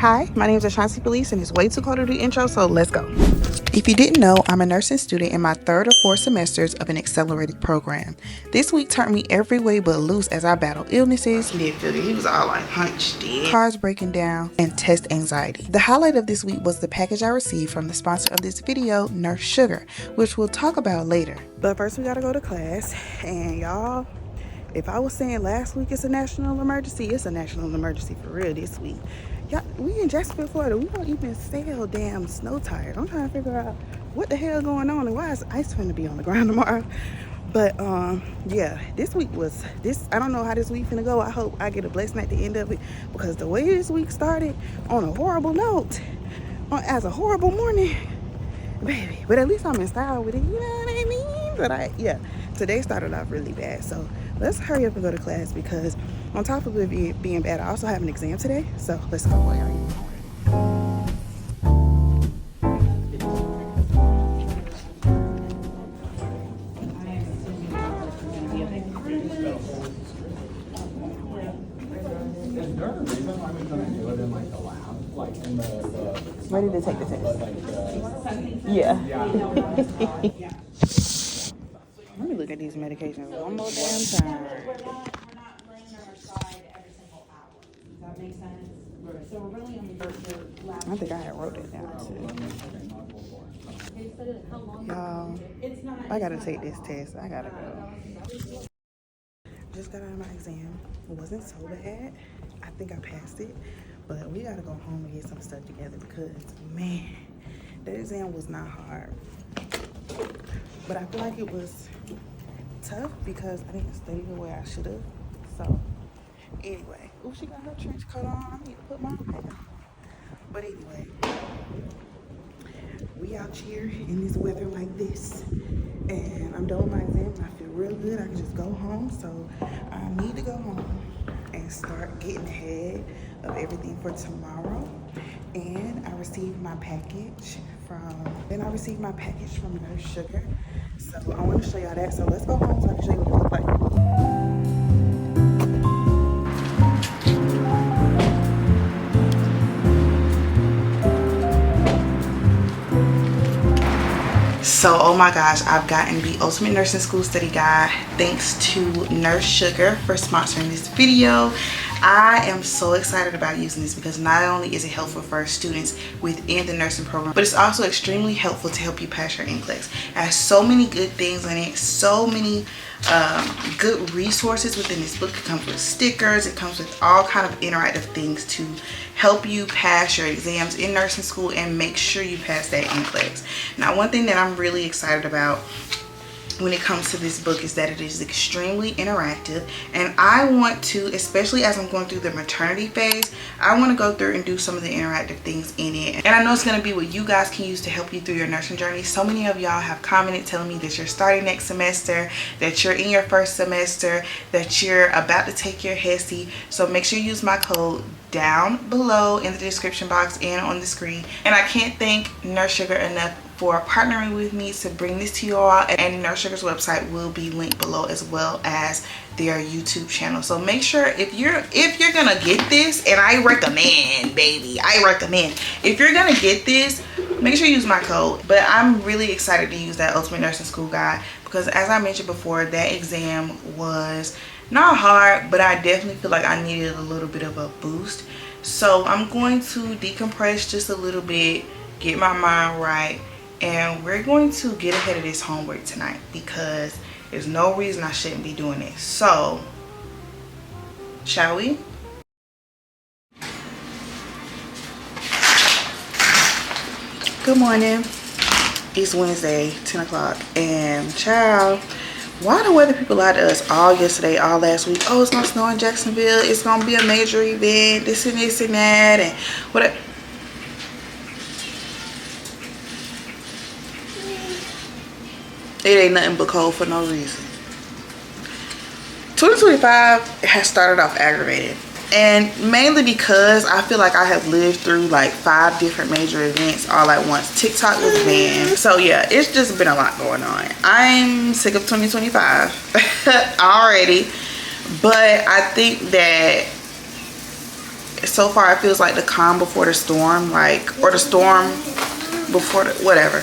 Hi, my name is Ashanti Police and it's way too cold to do intro, so let's go. If you didn't know, I'm a nursing student in my 3rd or 4th semesters of an accelerated program. This week turned me every way but loose as I battle illnesses, he was all like hunched in, cars breaking down, and test anxiety. The highlight of this week was the package I received from the sponsor of this video, Nurse Sugar, which we'll talk about later. But first we gotta go to class, and y'all, if I was saying last week it's a national emergency, it's a national emergency for real this week. Yeah, we in Jacksonville, Florida. We don't even sell damn snow tires. I'm trying to figure out what the hell going on and why is ice finna be on the ground tomorrow. But yeah, this week was this. I don't know how this week finna go. I hope I get a blessing at the end of it, because the way this week started on a horrible note, as a horrible morning, baby. But at least I'm in style with it. You know what I mean? But yeah, today started off really bad. So let's hurry up and go to class, because on top of it being bad, I also have an exam today. So let's go. Ready to take the test? Yeah. Let me look at these medications one more damn time. We're not laying on our side every single hour. Does that make sense? So we're really only I think I had wrote it down too. Y'all, I gotta take this test. I gotta go. Just got out of my exam. It wasn't so bad. I think I passed it. But we gotta go home and get some stuff together, because man, that exam was not hard. But I feel like it was tough because I didn't study the way I should have. So anyway, oh, she got her trench coat on. I need to put mine on. But anyway, we out here in this weather like this, and I'm done with my exam and I feel real good. I can just go home. So I need to go home and start getting ahead of everything for tomorrow. And I received my package from Nurse Sugar. So I want to show y'all that. So let's go home so I can show you what it looks like. So, oh my gosh, I've gotten the Ultimate Nursing School Study Guide thanks to Nurse Sugar for sponsoring this video. I am so excited about using this, because not only is it helpful for students within the nursing program, but it's also extremely helpful to help you pass your NCLEX. It has so many good things in it, so many good resources within this book. It comes with stickers, it comes with all kind of interactive things to help you pass your exams in nursing school and make sure you pass that NCLEX. Now, one thing that I'm really excited about when it comes to this book is that it is extremely interactive, and I want to, especially as I'm going through the maternity phase, I want to go through and do some of the interactive things in it. And I know it's going to be what you guys can use to help you through your nursing journey. So many of y'all have commented telling me that you're starting next semester, that you're in your first semester, that you're about to take your HESI. So make sure you use my code down below in the description box and on the screen. And I can't thank Nurse Sugar enough for partnering with me to bring this to you all. And Nurse Sugar's website will be linked below, as well as their YouTube channel. So make sure if you're gonna get this, and I recommend, baby, I recommend, if you're gonna get this, make sure you use my code. But I'm really excited to use that Ultimate Nursing School Guide, because as I mentioned before, that exam was not hard, but I definitely feel like I needed a little bit of a boost. So I'm going to decompress just a little bit, get my mind right, and we're going to get ahead of this homework tonight, because there's no reason I shouldn't be doing this. So, shall we? Good morning. It's Wednesday, 10 o'clock, and child, why the weather people lied to us all yesterday, all last week? Oh, it's gonna snow in Jacksonville, it's gonna be a major event, this and that, and whatever. It ain't nothing but cold for no reason. 2025 has started off aggravated, and mainly because I feel like I have lived through like 5 different major events all at once. TikTok was banned, so yeah, it's just been a lot going on. I'm sick of 2025 already, but I think that so far it feels like the calm before the storm, like, or the storm before the whatever.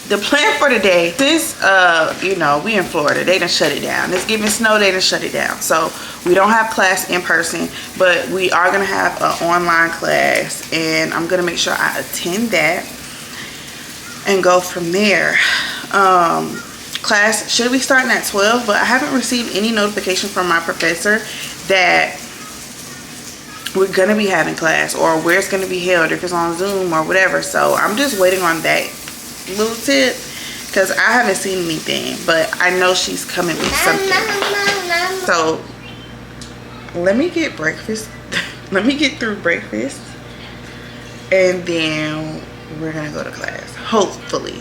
The plan for today, this you know, we in Florida, they done shut it down. It's giving snow, they done shut it down. So we don't have class in person, but we are gonna have an online class, and I'm gonna make sure I attend that and go from there. Class should be starting at 12, but I haven't received any notification from my professor that we're gonna be having class or where it's gonna be held, if it's on Zoom or whatever. So I'm just waiting on that little tip because I haven't seen anything, but I know she's coming with something. So let me get breakfast. Let me get through breakfast, and then we're gonna go to class, hopefully.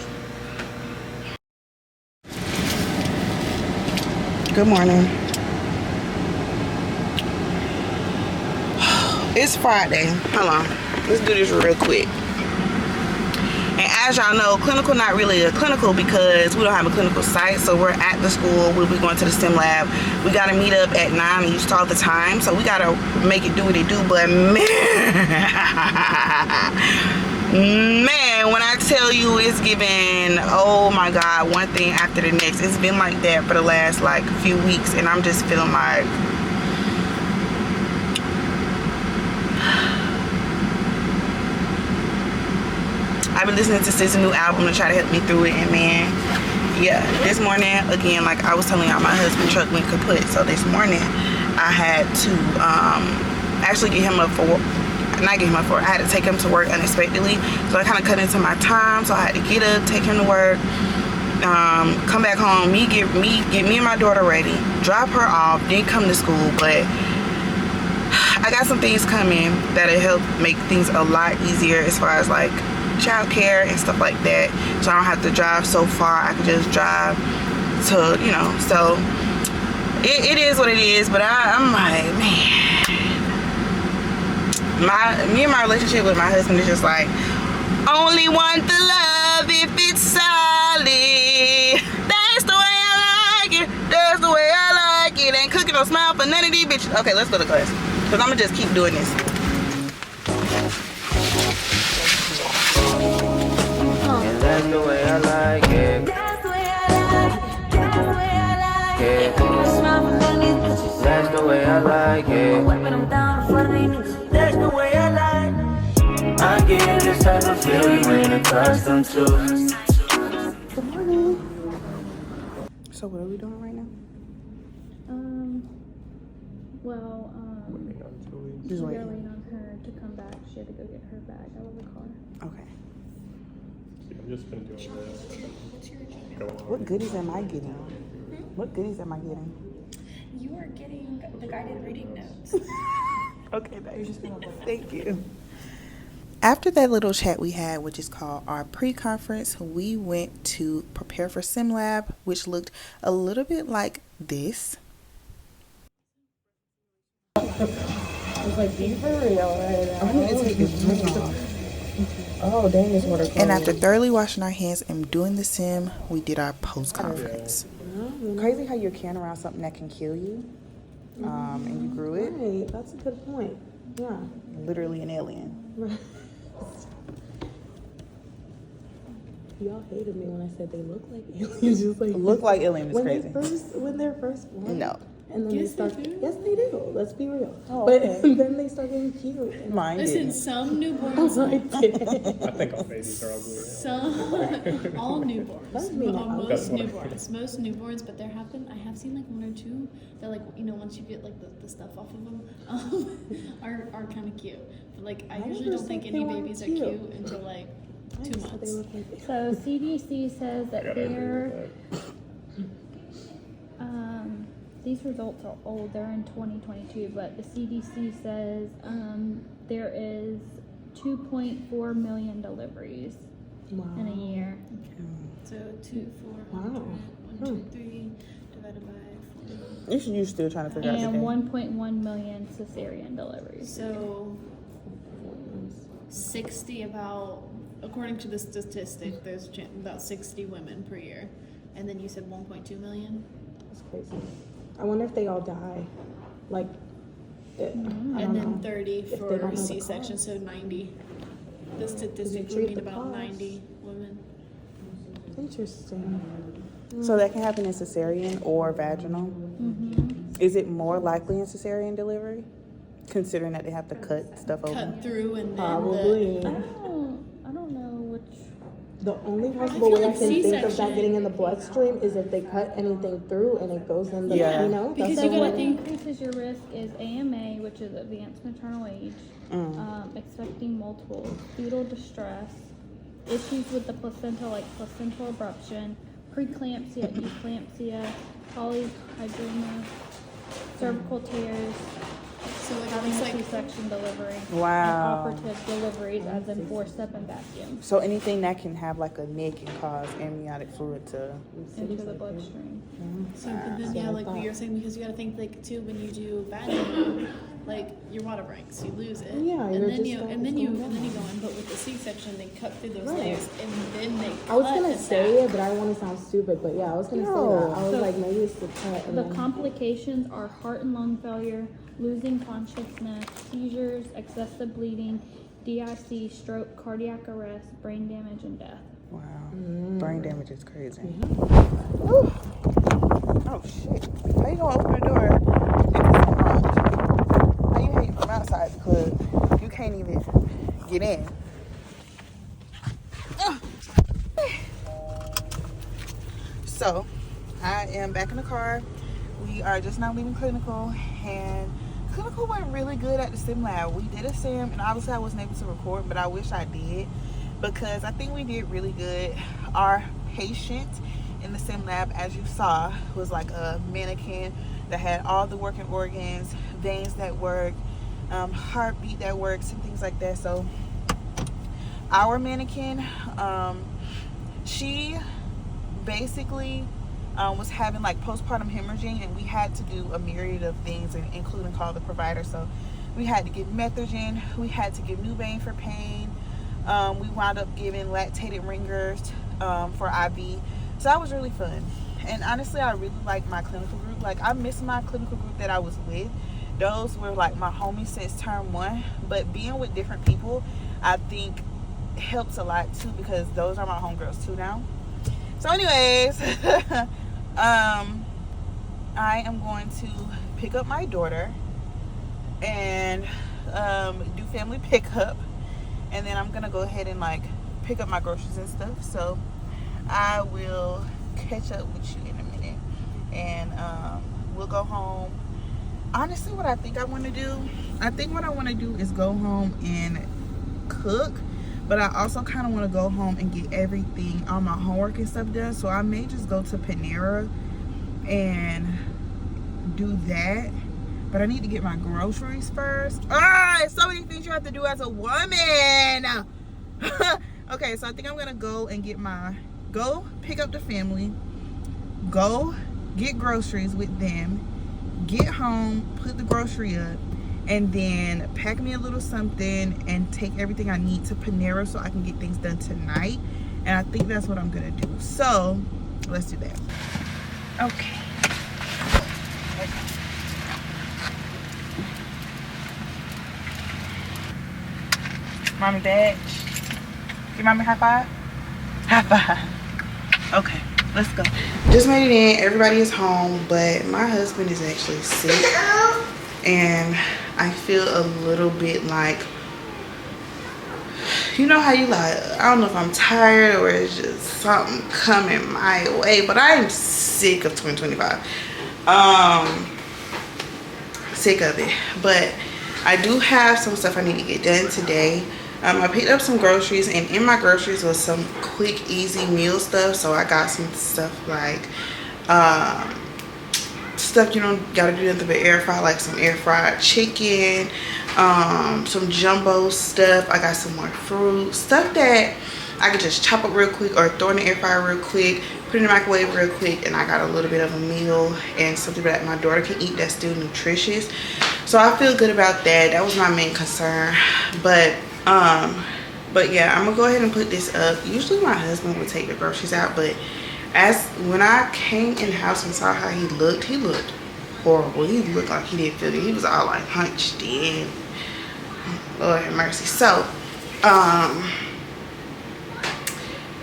Good morning. It's Friday. Hold on, let's do this real quick. And as y'all know, clinical not really a clinical because we don't have a clinical site. So we're at the school. We'll be going to the STEM lab. We got to meet up at 9 and used to all the time. So we got to make it do what it do. But man, when I tell you it's giving, oh my God, one thing after the next. It's been like that for the last like few weeks. And I'm just feeling like, I've been listening to Sis' new album to try to help me through it, and man, yeah, this morning, again, like I was telling y'all, my husband's truck went kaput, so this morning, I had to actually get him up for, not get him up for, I had to take him to work unexpectedly, so I kind of cut into my time, so I had to get up, take him to work, come back home, get me and my daughter ready, drop her off, then come to school, but I got some things coming that'll help make things a lot easier as far as like childcare and stuff like that, so I don't have to drive so far. I can just drive to, you know, so it is what it is. But I'm like, man, me and my relationship with my husband is just like, only want the love if it's solid. That's the way I like it. That's the way I like it. Ain't cooking or smile for none of these bitches. Okay, let's go to class, because I'm gonna just keep doing this. That's the way I like it. That's the way I like it. That's the way I like it. That's the way I like it. That's the way I like it. I get this type of feel you ain't accustomed to. Good morning. So what are we doing right now? Just Just we were waiting. waiting on her to come back. She had to go get her bag out of the car. Okay. I've just been doing this. Go on. What goodies am I getting? What goodies am I getting? You are getting the guided reading notes. Okay, babe. Thank you. After that little chat we had, which is called our pre-conference, we went to prepare for SimLab, which looked a little bit like this. It's like, be for real right now. Oh, dang, it's water cold. And after thoroughly washing our hands and doing the sim, we did our post-conference. Crazy how you're carrying around something that can kill you, and you grew it. Right, that's a good point. Yeah. Literally an alien. Y'all hated me when I said they look like aliens. Just like Look like alien is when crazy. when they're first born. No. And then Yes, they start. they do. Yes, they do. Let's be real. Oh, but okay. then they start getting cute. And Mine Listen, didn't. some newborns, I did. I think all babies are ugly. all newborns, Doesn't mean they're ugly. That's what I most newborns, but I have seen like one or two that like, you know, once you get like the stuff off of them, are kind of cute. But like, I usually don't think any babies are cute until like 2 They months. look like So CDC says that I gotta agree they're, with these results are old. They're in 2022, but the CDC says there is 2.4 million deliveries in a year. So 2, 4, Wow. 1, 2, 3 divided by 4. You're still trying to figure out the And thing. 1.1 million cesarean deliveries. So 60, about, according to the statistic, there's about 60 women per year. And then you said 1.2 million? That's crazy. I wonder if they all die. Like, and then 30 they don't for know the C-section, cause. so 90. The statistics treat would mean the about cause. 90 women. Interesting. So that can happen in cesarean or vaginal. Is it more likely in cesarean delivery, considering that they have to cut stuff open? Cut through and then Probably. I don't know which. The only possible way I like can think of that C-section. getting in the bloodstream is if they cut anything through and it goes in the, Yeah. you know? Because That's you the gotta one. think- Increases your risk is AMA, which is advanced maternal age, expecting multiple, fetal distress, issues with the placenta like placental abruption, preeclampsia, eclampsia, polyhydramnios, cervical tears, So like having it's a like C-section delivery, Wow. and operative deliveries as in forcep and vacuum So anything that can have like a nick can cause amniotic fluid to. into the bloodstream. so but then yeah, like what you're saying, because you gotta think like too when you do vaginal, like your water breaks, you lose it. Yeah, and you're then just you going- and then it's you going and then you down. go in. But with the C-section, they cut through those Right. layers and then they cut I was gonna the say sac. it, but I want to sound stupid. But yeah, I was gonna say No. that. I was So- like, maybe it's the cut. And The then, complications are heart and lung failure, losing consciousness, seizures, excessive bleeding, DIC, stroke, cardiac arrest, brain damage, and death. Wow. Brain damage is crazy. Mm-hmm. Ooh. Oh shit. How you gonna open the door into some lunch? How you hate from outside because you can't even get in. So I am back in the car. We are just now leaving clinical, and clinical went really good at the sim lab. We did a sim, and obviously I wasn't able to record, but I wish I did because I think we did really good. Our patient in the sim lab, as you saw, was like a mannequin that had all the working organs, veins that work, heartbeat that works, and things like that. So our mannequin, she basically was having like postpartum hemorrhaging, and we had to do a myriad of things, including call the provider. So we had to give Metrogen, we had to give Nubain for pain, we wound up giving lactated ringers for IV. So that was really fun. And honestly, I really like my clinical group. Like, I miss my clinical group that I was with. Those were like my homies since term 1, but being with different people I think helps a lot too, because those are my homegirls too now. So anyways, I am going to pick up my daughter and do family pickup, and then I'm gonna go ahead and like pick up my groceries and stuff. So I will catch up with you in a minute, and we'll go home. Honestly, what I think I want to do, is go home and cook. But I also kind of want to go home and get everything, all my homework and stuff done. So I may just go to Panera and do that. But I need to get my groceries first. There's so many things you have to do as a woman. Okay, so I think I'm going to go and go pick up the family. Go get groceries with them. Get home, put the grocery up. And then pack me a little something and take everything I need to Panera so I can get things done tonight. And I think that's what I'm gonna do. So let's do that. Okay. Mommy badge. Give mommy a high five. High five. Okay, let's go. Just made it in. Everybody is home, but my husband is actually sick. And I feel a little bit like, you know how you like, I don't know if I'm tired or it's just something coming my way, but I am sick of 2025. Sick of it. But I do have some stuff I need to get done today. I picked up some groceries, and in my groceries was some quick, easy meal stuff. So I got some stuff like, stuff you don't gotta do nothing but air fry, like some air fried chicken, some jumbo stuff. I got some more fruit, stuff that I could just chop up real quick or throw in the air fryer real quick, put in the microwave real quick, and I got a little bit of a meal and something that my daughter can eat that's still nutritious. So I feel good about that. That was my main concern. But yeah, I'm gonna go ahead and put this up. Usually my husband would take the groceries out, but when I came in the house and saw how he looked horrible. He looked like he didn't feel good. He was all like hunched in. Lord have mercy. So,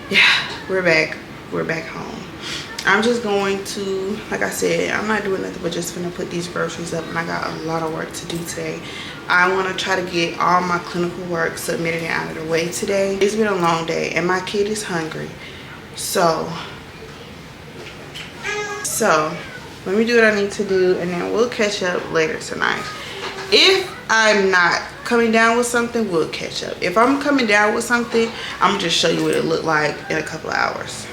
yeah, we're back. We're back home. I'm just going to, like I said, I'm not doing nothing but just gonna put these groceries up, and I got a lot of work to do today. I want to try to get all my clinical work submitted and out of the way today. It's been a long day and my kid is hungry. So let me do what I need to do, and then we'll catch up later tonight. If I'm not coming down with something, we'll catch up. If I'm coming down with something, I'm gonna just show you what it looked like in a couple of hours.